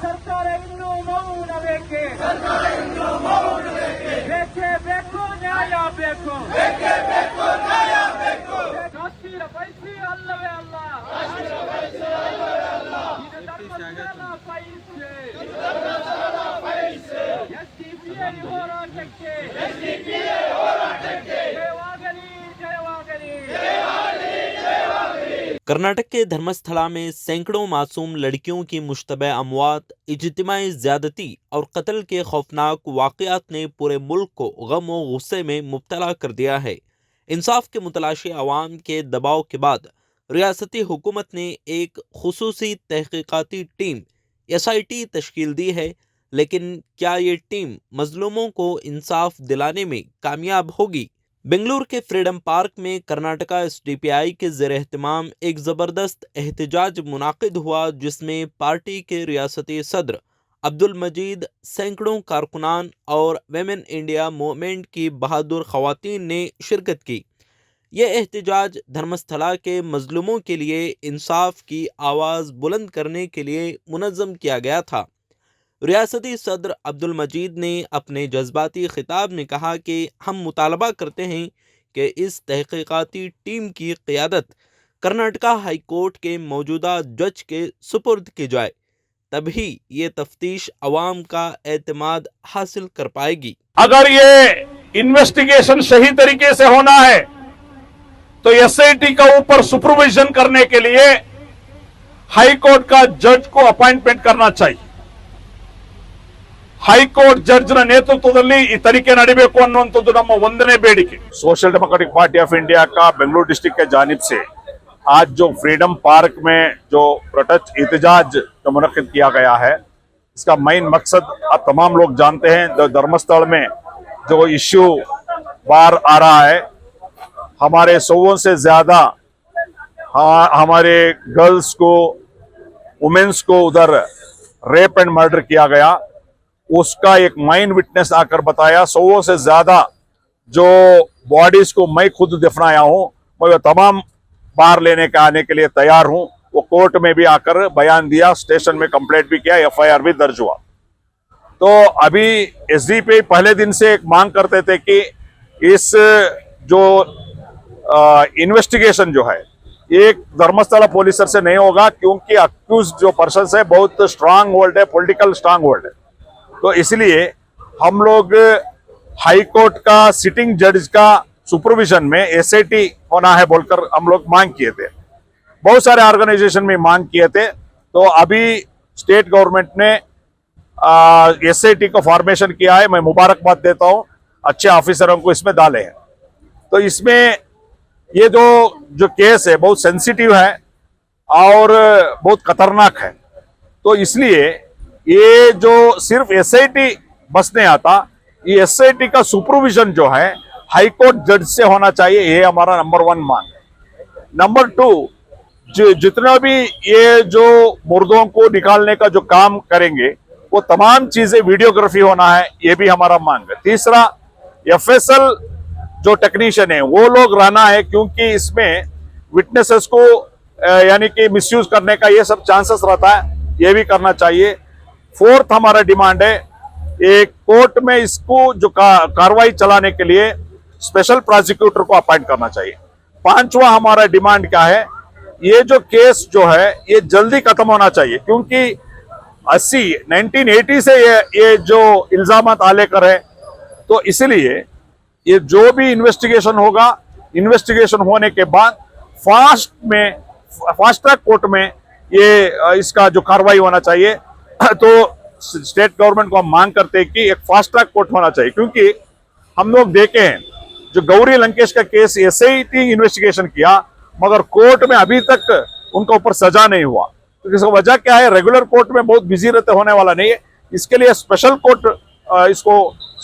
ಸರ್ಕಾರ ಇನ್ನೂ ಮೌನ ಬೇಕೆ ಬೇಕೇ ಬೇಕು ನ್ಯಾಯ ಬೇಕು ಕಾಶ್ಮೀರ ಬಯಸಿ ಅಲ್ಲವೇ ಅಲ್ಲ ಇದು ಧರ್ಮಸ್ಥಳ ಬಯಸೆ ಎಸ್ಡಿಪಿಐ ಹೋರಾಟಕ್ಕೆ ಜಯವಾಗಲಿ ಜಯವಾಗಲಿ। कर्नाटक के धर्मस्थला में सैकड़ों मासूम लड़कियों की मुश्तबा अमवात, इज्तिमाई ज़्यादती और कत्ल के खौफनाक वाक़यात ने पूरे मुल्क को गम और गुस्से में मुब्तला कर दिया है। इंसाफ के मुतलाशी अवाम के दबाव के बाद रियासती हुकूमत ने एक खुसूसी तहकीकाती टीम SIT तश्कील दी है, लेकिन क्या ये टीम मजलूमों को इंसाफ दिलाने में कामयाब होगी? बेंगलुरु के फ्रीडम पार्क में कर्नाटका SDPI के ज़ेर एहतमाम एक ज़बरदस्त एहतजाज मुनाकिद हुआ, जिसमें पार्टी के रियासती सदर अब्दुल मजीद, सैकड़ों कारकुनान और वेमेन इंडिया मूवमेंट की बहादुर ख़वातीन ने शिरकत की। यह एहतजाज धर्मस्थला के मजलूमों के लिए इंसाफ की आवाज़ बुलंद करने के लिए मुनज़्ज़म किया गया था। रियासती सदर अब्दुल मजीद ने अपने जज्बाती खिताब में कहा कि हम मुतालबा करते हैं कि इस तहकीकाती टीम की क़ियादत कर्नाटका हाई कोर्ट के मौजूदा जज के सुपुर्द की जाए, तभी ये तफ्तीश अवाम का एतमाद हासिल कर पाएगी। अगर ये इन्वेस्टिगेशन सही तरीके से होना है तो SIT का ऊपर सुपरविजन करने के लिए हाई कोर्ट का जज को अपॉइंटमेंट करना चाहिए। ಹೈಕೋರ್ಟ್ ಜಡ್ಜ್ನ ನೇತೃತ್ವದಲ್ಲಿ ಈ ತನಿಖೆ ನಡೆಯಬೇಕು ಅನ್ನುವಂಥದ್ದು ನಮ್ಮ ಒಂದನೇ ಬೇಡಿಕೆ। Social democratic party of India का बेंगलुरु डिस्ट्रिक्ट के जानिब से आज जो फ्रीडम पार्क में जो प्रोटेस्ट एहतजाज जो मुनक्किद किया गया है, इसका मेन मकसद आप तमाम लोग जानते हैं। धर्मस्थल में जो इश्यू बार आ रहा है, हमारे 100 से ज्यादा हमारे गर्ल्स को, वुमेन्स को उधर रेप एंड मर्डर किया गया। उसका एक मेन विटनेस आकर बताया 100 से ज्यादा जो बॉडीज को मैं खुद दफनाया हूं, मैं तमाम बाहर लेने के आने के लिए तैयार हूं। वो कोर्ट में भी आकर बयान दिया, स्टेशन में कंप्लेंट भी किया, FIR भी दर्ज हुआ। तो अभी SDPI पहले दिन से एक मांग करते थे कि इस जो इन्वेस्टिगेशन जो है एक धर्मस्थला पुलिस से नहीं होगा, क्योंकि अक्यूज जो पर्सन है बहुत स्ट्रांग होल्ड है, पॉलिटिकल स्ट्रांग होल्ड है। तो इसलिए हम लोग हाई कोर्ट का सिटिंग जज का सुपरविजन में SIT होना है बोलकर हम लोग मांग किए थे। बहुत सारे ऑर्गेनाइजेशन में मांग किए थे। तो अभी स्टेट गवर्नमेंट ने SIT को फॉर्मेशन किया है। मैं मुबारकबाद देता हूं, अच्छे ऑफिसरों को इसमें डाले हैं। तो इसमें ये जो केस है बहुत सेंसिटिव है और बहुत खतरनाक है। तो इसलिए ये जो सिर्फ SIT बस नहीं आता, ये SIT का सुपरविजन जो है हाई कोर्ट जज से होना चाहिए। ये हमारा नंबर 1 मांग है। नंबर 2, जितना भी ये जो मुर्दों को निकालने का जो काम करेंगे वो तमाम चीजें वीडियोग्राफी होना है, ये भी हमारा मांग है। तीसरा, FSL जो टेक्नीशियन है वो लोग रहना है, क्योंकि इसमें विटनेसेस को यानी कि मिसयूज करने का ये सब चांसेस रहता है, ये भी करना चाहिए। 4th हमारा डिमांड है, एक कोर्ट में इसको जो कार्रवाई चलाने के लिए स्पेशल प्रोसिक्यूटर को अपॉइंट करना चाहिए। 5वां हमारा डिमांड क्या है, ये जो केस जो है ये जल्दी खत्म होना चाहिए, क्योंकि 1980 से ये जो इल्जामात आलेकर है। तो इसलिए ये जो भी इन्वेस्टिगेशन होगा, इन्वेस्टिगेशन होने के बाद फास्ट ट्रैक कोर्ट में ये इसका जो कार्रवाई होना चाहिए। तो स्टेट गवर्नमेंट को हम मांग करते हैं कि एक फास्ट ट्रैक कोर्ट होना चाहिए, क्योंकि हम लोग देखे हैं जो गौरी लंकेश का केस SIT इन्वेस्टिगेशन किया, मगर कोर्ट में अभी तक उनका ऊपर सजा नहीं हुआ। तो इसका वजह क्या है, रेगुलर कोर्ट में बहुत बिजी रहते होने वाला नहीं है। इसके लिए स्पेशल कोर्ट इसको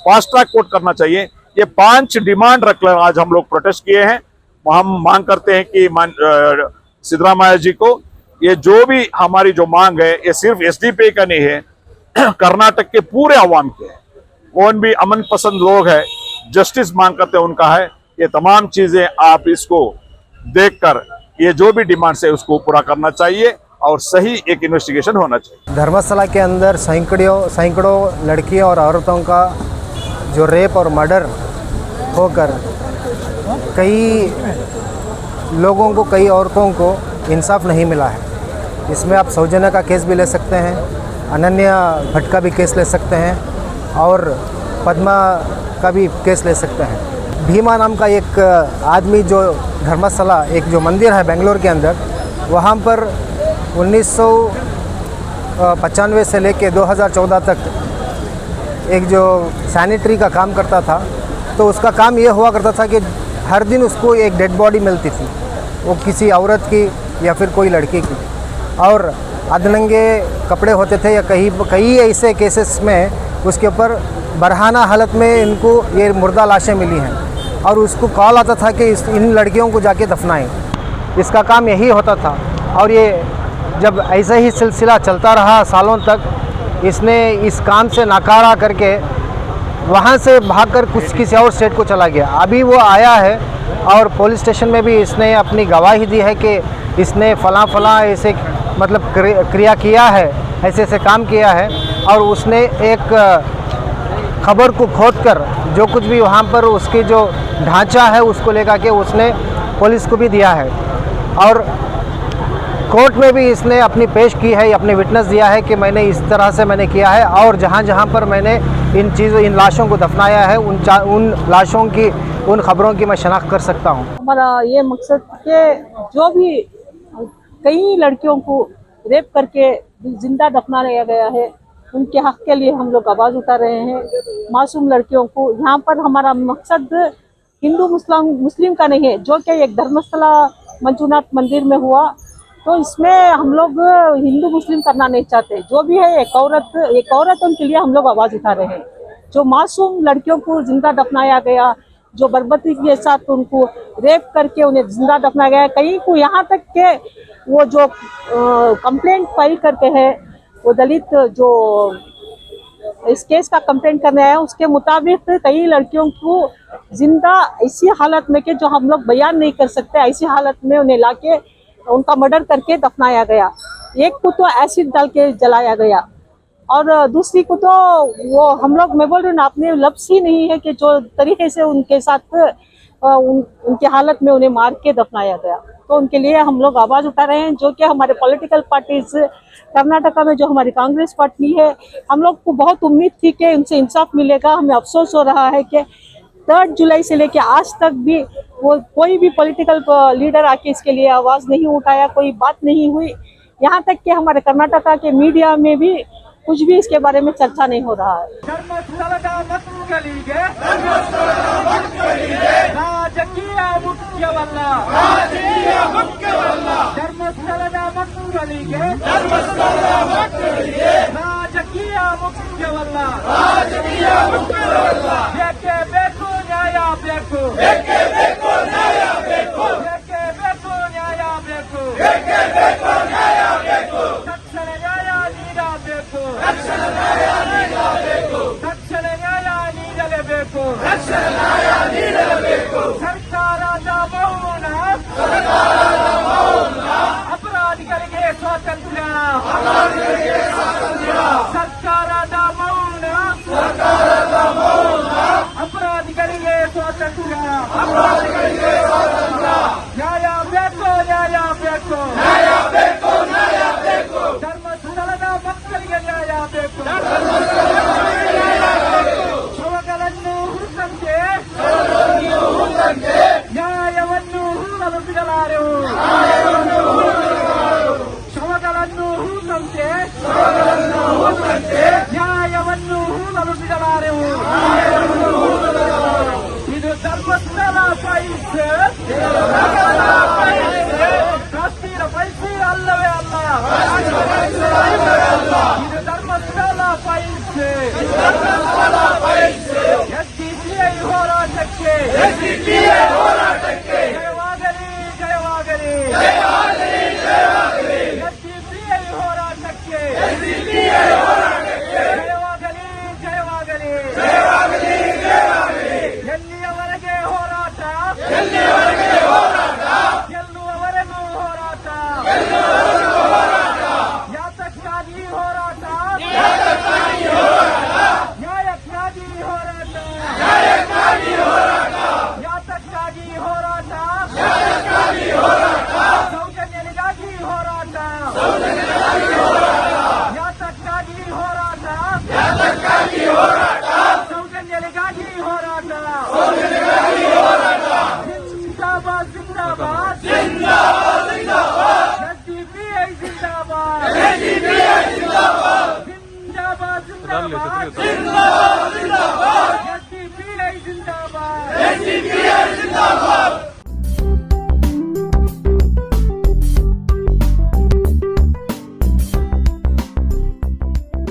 फास्ट ट्रैक कोर्ट करना चाहिए। ये 5 डिमांड रखकर आज हम लोग प्रोटेस्ट किए हैं। हम मांग करते हैं कि सिद्धरामैया जी को ये जो भी हमारी जो मांग है ये सिर्फ SDPI का नहीं है, कर्नाटक के पूरे अवाम के है। कौन भी अमन पसंद लोग है, जस्टिस मांग करते हैं, उनका है। ये तमाम चीजें आप इसको देखकर ये जो भी डिमांड्स है उसको पूरा करना चाहिए। और सही एक इन्वेस्टिगेशन होना चाहिए। धर्मशाला के अंदर सैकड़ों लड़कियों और औरतों का जो रेप और मर्डर होकर कई लोगों को, कई औरतों को इंसाफ नहीं मिला है। इसमें आप सौजन्या का केस भी ले सकते हैं, अनन्या भट्ट का भी केस ले सकते हैं और पद्मा का भी केस ले सकते हैं। भीमा नाम का एक आदमी जो धर्मशाला, एक जो मंदिर है बेंगलोर के अंदर, वहाँ पर 1995 से लेके 2014 तक एक जो सैनिटरी का काम करता था, तो उसका काम ये हुआ करता था कि हर दिन उसको एक डेड बॉडी मिलती थी, वो किसी औरत की या फिर कोई लड़की की, और अधनंगे कपड़े होते थे या कई ऐसे केसेस में उसके ऊपर बरहाना हालत में इनको ये मुर्दा लाशें मिली हैं और उसको कॉल आता था कि इन लड़कियों को जाके दफनाएं। इसका काम यही होता था और ये जब ऐसा ही सिलसिला चलता रहा सालों तक, इसने इस काम से नाकारा करके वहाँ से भागकर किसी और स्टेट को चला गया। अभी वो आया है और पुलिस स्टेशन में भी इसने अपनी गवाही दी है कि इसने फलां ऐसे मतलब क्रिया किया है, ऐसे काम किया है, और उसने एक खबर को खोदकर जो कुछ भी वहाँ पर उसकी जो ढांचा है उसको लेकर के उसने पुलिस को भी दिया है और कोर्ट में भी इसने अपनी पेश की है, अपने विटनेस दिया है कि मैंने इस तरह से मैंने किया है और जहाँ पर मैंने इन लाशों को दफनाया है उन लाशों की, उन खबरों की मैं शनाख्त कर सकता हूँ। हमारा ये मकसद के जो भी कई लड़कियों को रेप करके जिंदा दफनाया गया है, उनके हक के लिए हम लोग आवाज़ उठा रहे हैं। मासूम लड़कियों को यहाँ पर हमारा मकसद हिंदू मुस्लिम का नहीं है, जो कि एक धर्मशाला मंजूनाथ मंदिर में हुआ, तो इसमें हम लोग हिंदू मुस्लिम करना नहीं चाहते। जो भी है एक औरत उनके लिए हम लोग आवाज़ उठा रहे हैं। जो मासूम लड़कियों को जिंदा दफनाया गया, जो बर्बरी के साथ उनको रेप करके उन्हें जिंदा दफनाया गया, कहीं को यहाँ तक के वो जो कंप्लेंट फाइल करते हैं, वो दलित जो इस केस का कंप्लेंट करने आए, उसके मुताबिक कई लड़कियों को जिंदा ऐसी हालत में कि जो हम लोग बयान नहीं कर सकते, ऐसी हालत में उन्हें लाके उनका मर्डर करके दफनाया गया। एक को तो एसिड डाल के जलाया गया और दूसरी को तो वो हम लोग, मैं बोल रही हूँ ना, अपने लफ्ज़ ही नहीं है कि जो तरीके से उनके साथ उनके हालत में उन्हें मार के दफनाया गया। तो उनके लिए हम लोग आवाज़ उठा रहे हैं। जो कि हमारे पॉलिटिकल पार्टीज कर्नाटका में जो हमारी कांग्रेस पार्टी है, हम लोग को बहुत उम्मीद थी कि उनसे इंसाफ मिलेगा। हमें अफसोस हो रहा है कि 3 जुलाई से लेकर आज तक भी वो कोई भी पॉलिटिकल लीडर आके इसके लिए आवाज़ नहीं उठाया, कोई बात नहीं हुई। यहाँ तक कि हमारे कर्नाटका के मीडिया में भी कुछ भी इसके बारे में चर्चा नहीं हो रहा है। ಧರ್ಮಸ್ಥಳದ ಮಕ್ಕಳಿಗೆ ರಾಜಕೀಯ ಮುಖ್ಯವಲ್ಲ, ಧರ್ಮಸ್ಥಳದ ಮಕ್ಕಳಿಗೆ ರಾಜಕೀಯ ಮುಖ್ಯವಲ್ಲ, ಬೇಕೇ ಬೇಕು ನ್ಯಾಯ ಬೇಕು, ಬೇಕೇ ಬೇಕು ನ್ಯಾಯ ಬೇಕು, ತಕ್ಷಣ ನ್ಯಾಯ ನೀಡಬೇಕು, ತಕ್ಷಣ ನ್ಯಾಯ ನೀಡಲೇಬೇಕು, ಸರ್ಕಾರದ ಮೌನ ಅಪರಾಧಿಗಳಿಗೆ ಸ್ವಾತಂತ್ರ್ಯ, ಸರ್ಕಾರದ ಮೌನ ಅಪರಾಧಿಗಳಿಗೆ ಸ್ವಾತಂತ್ರ್ಯ, ನ್ಯಾಯ ಬೇಕು, ಧರ್ಮಸ್ಥಳದ ಮಕ್ಕಳಿಗೆ ನ್ಯಾಯ ಬೇಕು, ಶವಗಳನ್ನು ಹುಡುಕಂತೆ ನ್ಯಾಯವನ್ನು ಹೂಡಲು ಬಿಡಲಾರೆವು, ಶವಗಳನ್ನು ಹುಡುಕಂತೆ ನ್ಯಾಯವನ್ನು ಹೂಡಲು ಬಿಡಲಾರೆವು. ಇದು ಧರ್ಮಸ್ಥಳ ಫೈಲ್ಸ್, ಕಾಶ್ಮೀರ ಫೈಲ್ಸ್ ಅಲ್ಲವೇ ಅಲ್ಲ, ಇದು ಧರ್ಮಸ್ಥಳ ಫೈಲ್ಸ್. ಎಸ್ಡಿಪಿಐ ಹೋರಾಟಕ್ಕೆ ಜಯವಾಗಲಿ, ಜಯವಾಗಲಿ, ಎಸ್ಡಿಪಿಐ ಹೋರಾಟಕ್ಕೆ ಜಯವಾಗಲಿ, ಜಯವಾಗಲಿ. ಎಲ್ಲಿಯವರೆಗೆ ಹೋರಾಟ, ಗೆಲ್ಲುವವರೆಗೂ ಹೋರಾಟ. एनसीपीए जिंदाबाद